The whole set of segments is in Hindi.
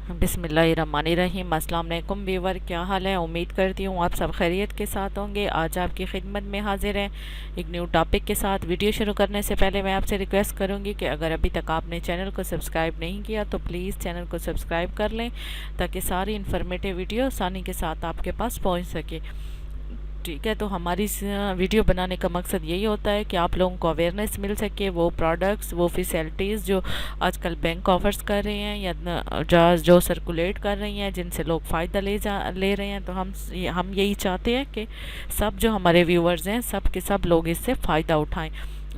बिस्मिल्लाहिर्रहमानिर्रहीम। अस्सलाम वालेकुम व्यूवर, क्या हाल है। उम्मीद करती हूँ आप सब खैरियत के साथ होंगे। आज आपकी खिदमत में हाजिर हैं एक न्यू टॉपिक के साथ। वीडियो शुरू करने से पहले मैं आपसे रिक्वेस्ट करूँगी कि अगर अभी तक आपने चैनल को सब्सक्राइब नहीं किया तो प्लीज़ चैनल को सब्सक्राइब कर लें ताकि सारी इन्फॉर्मेटिव वीडियो आसानी के साथ आपके पास पहुँच सके। ठीक है, तो हमारी इस वीडियो बनाने का मकसद यही होता है कि आप लोगों को अवेयरनेस मिल सके, वो प्रोडक्ट्स, वो फैसिलिटीज़ जो आजकल बैंक ऑफर्स कर रहे हैं या जो सर्कुलेट कर रही हैं, जिनसे लोग फ़ायदा ले रहे हैं। तो हम यही चाहते हैं कि सब जो हमारे व्यूअर्स हैं सब के सब लोग इससे फ़ायदा उठाएं।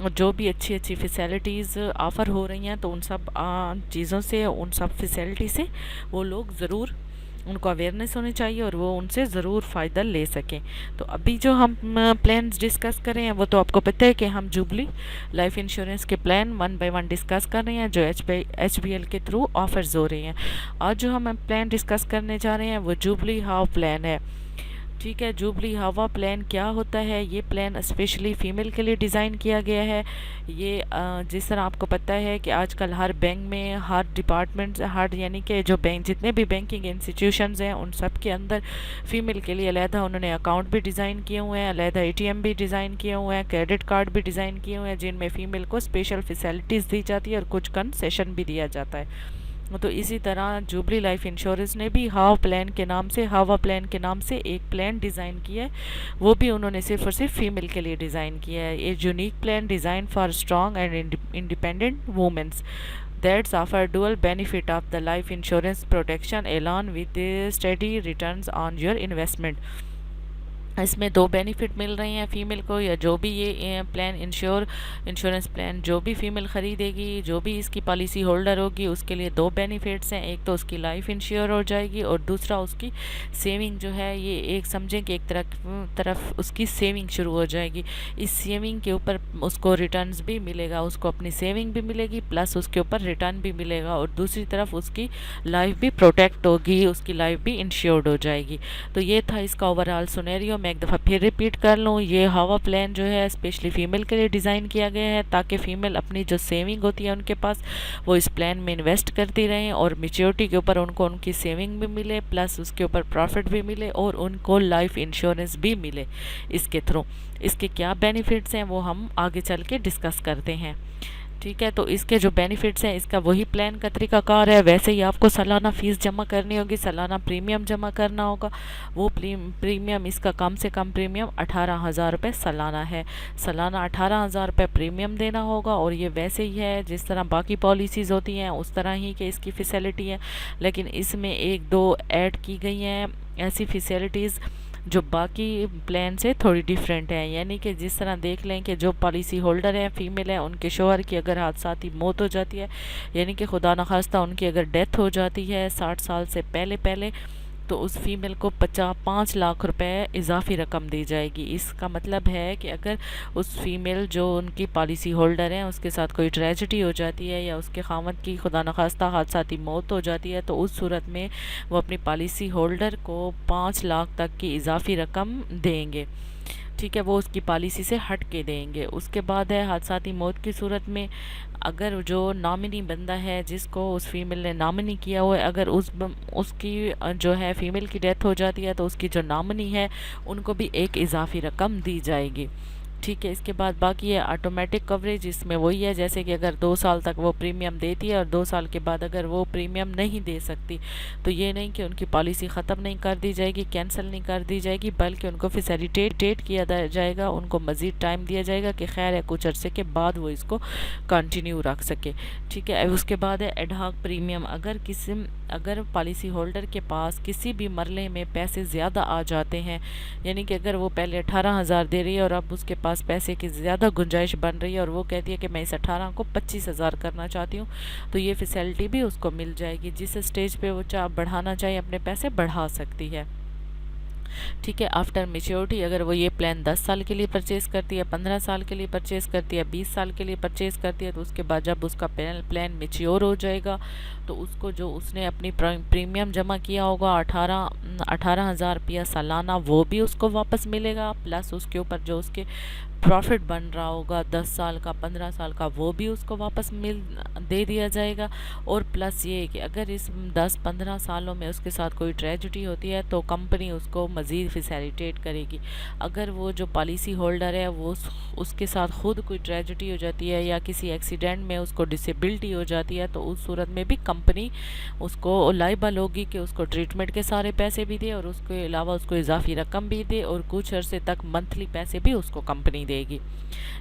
और जो भी अच्छी अच्छी फैसिलिटीज़ ऑफ़र हो रही हैं तो उन सब चीज़ों से, उन सब फैसिलिटी से वो लोग ज़रूर, उनको अवेयरनेस होनी चाहिए और वो उनसे ज़रूर फ़ायदा ले सकें। तो अभी जो हम प्लान्स डिस्कस कर रहे हैं वो तो आपको पता है कि हम जुबली लाइफ इंश्योरेंस के plan one by one discuss कर रहे हैं जो HBL के थ्रू ऑफर्स हो रही हैं। आज जो हम प्लान डिस्कस करने जा रहे हैं वो जुबली हाउ प्लान है। ठीक है, जुबली हवा प्लान क्या होता है। ये प्लान स्पेशली फ़ीमेल के लिए डिज़ाइन किया गया है। ये जिस तरह आपको पता है कि आजकल हर बैंक में, हर डिपार्टमेंट, हर यानी कि जो बैंक, जितने भी बैंकिंग इंस्टीट्यूशंस हैं उन सब के अंदर फ़ीमेल के लिए अलहदा उन्होंने अकाउंट भी डिज़ाइन किए हुए हैं, अलहदा ATM भी डिज़ाइन किए हुए हैं, क्रेडिट कार्ड भी डिज़ाइन किए हुए हैं जिनमें फ़ीमेल को स्पेशल फैसिलिटीज़ दी जाती है और कुछ कंसेशन भी दिया जाता है। तो इसी तरह जुबली लाइफ इंश्योरेंस ने भी हवा प्लान के नाम से एक प्लान डिज़ाइन किया है। वो भी उन्होंने सिर्फ और सिर्फ फीमेल के लिए डिज़ाइन किया है। ये unique plan design for strong and independent womens that's offer dual benefit of the life insurance protection along with steady returns on your investment. इसमें दो बेनिफिट मिल रहे हैं फ़ीमेल को, या जो भी ये प्लान इंश्योरेंस प्लान जो भी फ़ीमेल ख़रीदेगी, जो भी इसकी पॉलिसी होल्डर होगी, उसके लिए दो बेनिफिट्स हैं। एक तो उसकी लाइफ इंश्योर हो जाएगी और दूसरा उसकी सेविंग जो है, ये एक समझें कि एक तरफ उसकी सेविंग शुरू हो जाएगी। इस सेविंग के ऊपर उसको रिटर्न्स भी मिलेगा, उसको अपनी सेविंग भी मिलेगी प्लस उसके ऊपर रिटर्न भी मिलेगा और दूसरी तरफ उसकी लाइफ भी प्रोटेक्ट होगी, उसकी लाइफ भी इंश्योर्ड हो जाएगी। तो ये था इसका ओवरऑल सुनेरियो। मैं एक दफ़ा फिर रिपीट कर लूँ, ये हवा प्लान जो है स्पेशली फ़ीमेल के लिए डिज़ाइन किया गया है ताकि फ़ीमेल अपनी जो सेविंग होती है उनके पास, वो इस प्लान में इन्वेस्ट करती रहें और मेच्योरिटी के ऊपर उनको उनकी सेविंग भी मिले प्लस उसके ऊपर प्रॉफिट भी मिले और उनको लाइफ इंश्योरेंस भी मिले इसके थ्रू। इसके क्या बेनिफिट्स हैं वो हम आगे चल के डिस्कस करते हैं। ठीक है, तो इसके जो बेनिफिट्स हैं, इसका वही प्लान का तरीकाकार है। वैसे ही आपको सालाना फ़ीस जमा करनी होगी, सालाना प्रीमियम जमा करना होगा। वो प्रीमियम, इसका कम से कम प्रीमियम 18,000 रुपये सालाना है। सालाना 18,000 रुपये प्रीमियम देना होगा और ये वैसे ही है जिस तरह बाकी पॉलिसीज़ होती हैं उस तरह ही कि इसकी फ़ैसिलिटी है, लेकिन इसमें एक दो ऐड की गई हैं ऐसी फैसिलिटीज़ जो बाकी प्लान से थोड़ी डिफरेंट है। यानी कि जिस तरह देख लें कि जो पॉलिसी होल्डर हैं, फीमेल हैं, उनके शोहर की अगर हादसाती मौत हो जाती है, यानी कि खुदा न खास्ता उनकी अगर डेथ हो जाती है 60 साल से पहले पहले, तो उस फीमेल को 5 लाख रुपए इजाफी रकम दी जाएगी। इसका मतलब है कि अगर उस फीमेल जो उनकी पॉलिसी होल्डर हैं उसके साथ कोई ट्रेजिडी हो जाती है या उसके खामद की खुदा न खास्ता हादसाती मौत हो जाती है तो उस सूरत में वो अपनी पॉलिसी होल्डर को 5 लाख तक की इजाफी रकम देंगे। ठीक है, वो उसकी पॉलिसी से हट के देंगे। उसके बाद है हादसाती मौत की सूरत में, अगर जो नॉमिनी बंदा है जिसको उस फीमेल ने नॉमिनी किया हुआ है, अगर उसकी जो है फीमेल की डेथ हो जाती है तो उसकी जो नॉमिनी है उनको भी एक इजाफी रकम दी जाएगी। ठीक है, इसके बाद बाकी है ऑटोमेटिक कवरेज। इसमें वही है जैसे कि अगर 2 साल तक वो प्रीमियम देती है और 2 साल के बाद अगर वो प्रीमियम नहीं दे सकती तो ये नहीं कि उनकी पॉलिसी ख़त्म नहीं कर दी जाएगी, कैंसिल नहीं कर दी जाएगी, बल्कि उनको फैसिलिटेट किया जाएगा, उनको मज़ीद टाइम दिया जाएगा कि खैर है कुछ अरसे के बाद वो इसको कंटिन्यू रख सके। ठीक है, उसके बाद है एडहॉक प्रीमियम। अगर पॉलिसी होल्डर के पास किसी भी मरले में पैसे ज़्यादा आ जाते हैं, यानी कि अगर वो पहले 18,000 दे रही है और अब उसके पास पैसे की ज़्यादा गुंजाइश बन रही है और वो कहती है कि मैं इस 18 को 25,000 करना चाहती हूँ, तो ये फैसिलिटी भी उसको मिल जाएगी। जिस स्टेज पे वो बढ़ाना चाहे अपने पैसे बढ़ा सकती है। ठीक है, आफ्टर मेच्योरिटी अगर वो ये प्लान 10 साल के लिए परचेज़ करती है, 15 साल के लिए परचेज़ करती है, 20 साल के लिए परचेज़ करती है, तो उसके बाद जब उसका प्लान मेच्योर हो जाएगा तो उसको जो उसने अपनी प्रीमियम जमा किया होगा 18,000 रुपया सालाना, वो भी उसको वापस मिलेगा प्लस उसके ऊपर जो उसके प्रॉफिट बन रहा होगा 10 साल का 15 साल का, वो भी उसको वापस दे दिया जाएगा। और प्लस ये कि अगर इस 10-15 सालों में उसके साथ कोई ट्रेजिडी होती है तो कंपनी उसको मज़ीद फैसिलिटेट करेगी। अगर वो जो पॉलिसी होल्डर है वो उसके साथ ख़ुद कोई ट्रेजिडी हो जाती है या किसी एक्सीडेंट में उसको डिसेबिलिटी हो जाती है तो उस सूरत में भी कंपनी उसको लायबल होगी कि उसको ट्रीटमेंट के सारे पैसे भी दे और उसके अलावा उसको इजाफी रकम भी दे और कुछ अरसे तक मंथली पैसे भी उसको कंपनी देगी।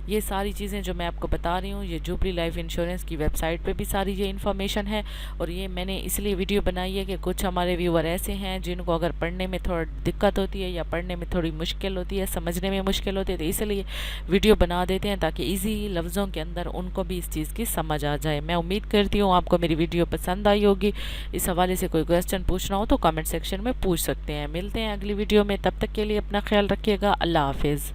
ये सारी चीज़ें जो मैं आपको बता रही हूँ ये जुबली लाइफ इंश्योरेंस की वेबसाइट पे भी सारी ये इन्फॉर्मेशन है। और ये मैंने इसलिए वीडियो बनाई है कि कुछ हमारे व्यूअर ऐसे हैं जिनको अगर पढ़ने में थोड़ा दिक्कत होती है या पढ़ने में थोड़ी मुश्किल होती है, समझने में मुश्किल होती है, तो इसलिए वीडियो बना देते हैं ताकि ईजी लफ्ज़ों के अंदर उनको भी इस चीज़ की समझ आ जाए। मैं उम्मीद करती हूँ आपको मेरी वीडियो पसंद आई होगी। इस हवाले से कोई क्वेश्चन पूछना हो तो कमेंट सेक्शन में पूछ सकते हैं। मिलते हैं अगली वीडियो में, तब तक के लिए अपना ख्याल रखिएगा। अल्लाह हाफिज़।